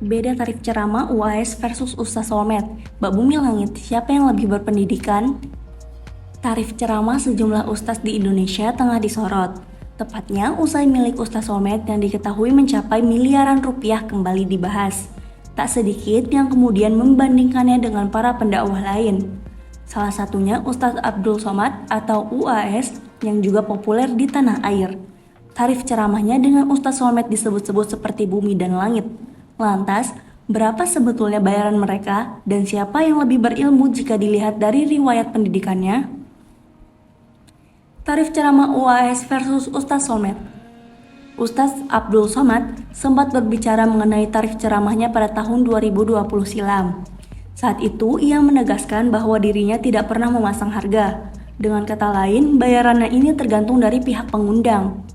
Beda tarif ceramah UAS versus Ustaz Solmed. Mbak Bumi Langit, siapa yang lebih berpendidikan? Tarif ceramah sejumlah ustaz di Indonesia tengah disorot. Tepatnya, usai milik Ustaz Solmed yang diketahui mencapai miliaran rupiah kembali dibahas. Tak sedikit yang kemudian membandingkannya dengan para pendakwah lain. Salah satunya Ustaz Abdul Somad atau UAS yang juga populer di tanah air. Tarif ceramahnya dengan Ustaz Solmed disebut-sebut seperti bumi dan langit. Lantas, berapa sebetulnya bayaran mereka dan siapa yang lebih berilmu jika dilihat dari riwayat pendidikannya? Tarif ceramah UAS versus Ustaz Solmed. Ustaz Abdul Somad sempat berbicara mengenai tarif ceramahnya pada tahun 2020 silam. Saat itu, ia menegaskan bahwa dirinya tidak pernah memasang harga. Dengan kata lain, bayarannya ini tergantung dari pihak pengundang.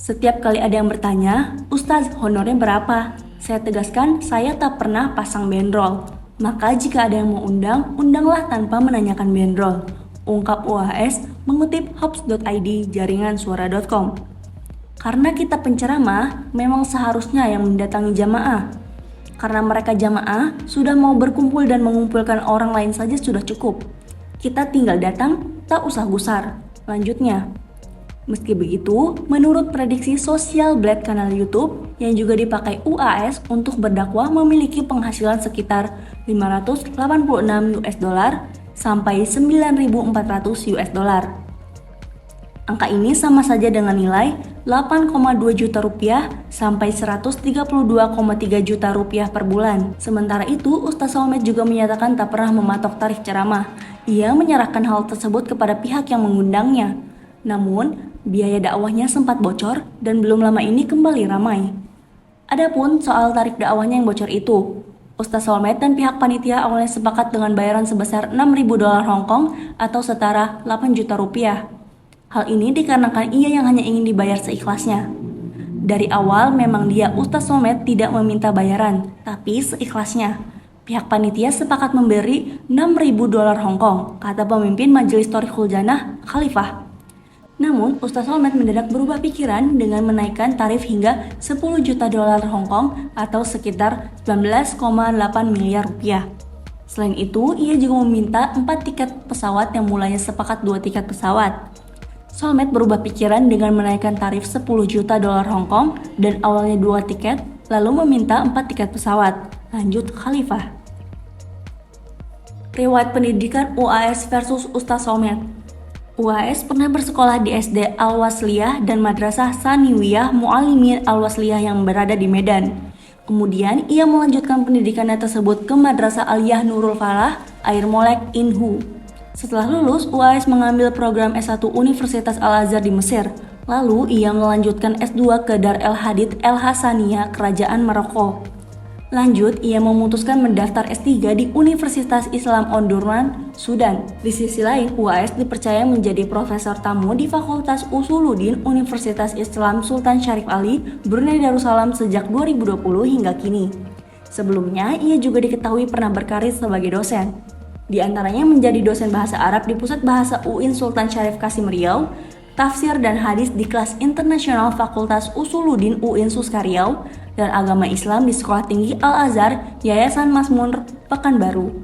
Setiap kali ada yang bertanya, "Ustaz, honornya berapa?" Saya tegaskan, saya tak pernah pasang bandrol. Maka jika ada yang mau undang, undanglah tanpa menanyakan bandrol. Ungkap UAS mengutip hops.id jaringan suara.com. Karena kita penceramah, memang seharusnya yang mendatangi jamaah. Karena mereka jamaah, sudah mau berkumpul dan mengumpulkan orang lain saja sudah cukup. Kita tinggal datang, tak usah gusar. Lanjutnya. Meski begitu, menurut prediksi Social Blade kanal YouTube yang juga dipakai UAS untuk berdakwah memiliki penghasilan sekitar $586 sampai $9.400. Angka ini sama saja dengan nilai 8,2 juta rupiah sampai 132,3 juta rupiah per bulan. Sementara itu, Ustaz Solmed juga menyatakan tak pernah mematok tarif ceramah. Ia menyerahkan hal tersebut kepada pihak yang mengundangnya. Namun, biaya dakwahnya sempat bocor dan belum lama ini kembali ramai. Adapun soal tarif dakwahnya yang bocor itu, Ustaz Solmed dan pihak panitia awalnya sepakat dengan bayaran sebesar $6.000 Hong Kong atau setara 8 juta rupiah. Hal ini dikarenakan ia yang hanya ingin dibayar seikhlasnya. Dari awal memang dia Ustaz Solmed tidak meminta bayaran, tapi seikhlasnya. Pihak panitia sepakat memberi $6.000 Hong Kong, kata pemimpin Majelis Thoriqul Jannah, Khalifah. Namun, Ustaz Solmed mendadak berubah pikiran dengan menaikkan tarif hingga $10 juta Hong Kong atau sekitar 19,8 miliar rupiah. Selain itu, ia juga meminta 4 tiket pesawat yang mulanya sepakat 2 tiket pesawat. Solmed berubah pikiran dengan menaikkan tarif $10 juta Hong Kong dan awalnya 2 tiket, lalu meminta 4 tiket pesawat. Lanjut Khalifah. Riwayat pendidikan UAS versus Ustaz Solmed. UAS pernah bersekolah di SD Al-Wasliyah dan Madrasah Sanawiyah Mu'allimin Al-Wasliyah yang berada di Medan. Kemudian ia melanjutkan pendidikannya tersebut ke Madrasah Aliyah Nurul Falah, Air Molek, Inhu. Setelah lulus, UAS mengambil program S1 Universitas Al-Azhar di Mesir. Lalu ia melanjutkan S2 ke Dar El Hadith El Hasaniyah Kerajaan Maroko. Lanjut, ia memutuskan mendaftar S3 di Universitas Islam Omdurman, Sudan. Di sisi lain, UAS dipercaya menjadi profesor tamu di Fakultas Usuluddin Universitas Islam Sultan Syarif Ali, Brunei Darussalam sejak 2020 hingga kini. Sebelumnya, ia juga diketahui pernah berkarir sebagai dosen. Di antaranya menjadi dosen bahasa Arab di Pusat Bahasa UIN Sultan Syarif Kasim Riau, tafsir dan hadis di kelas internasional Fakultas Usuluddin UIN Suska Riau, dan agama Islam di Sekolah Tinggi Al-Azhar Yayasan Masmur Pekanbaru.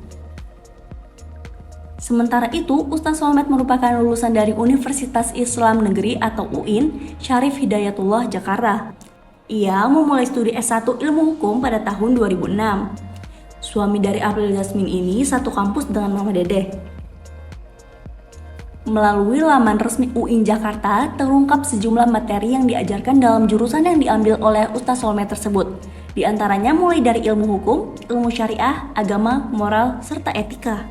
Sementara itu, Ustaz Solmed merupakan lulusan dari Universitas Islam Negeri atau UIN Syarif Hidayatullah Jakarta. Ia memulai studi S1 Ilmu Hukum pada tahun 2006. Suami dari April Jasmine ini satu kampus dengan Mama Dedeh. Melalui laman resmi UIN Jakarta, terungkap sejumlah materi yang diajarkan dalam jurusan yang diambil oleh Ustaz Solmed tersebut. Di antaranya mulai dari ilmu hukum, ilmu syariah, agama, moral, serta etika.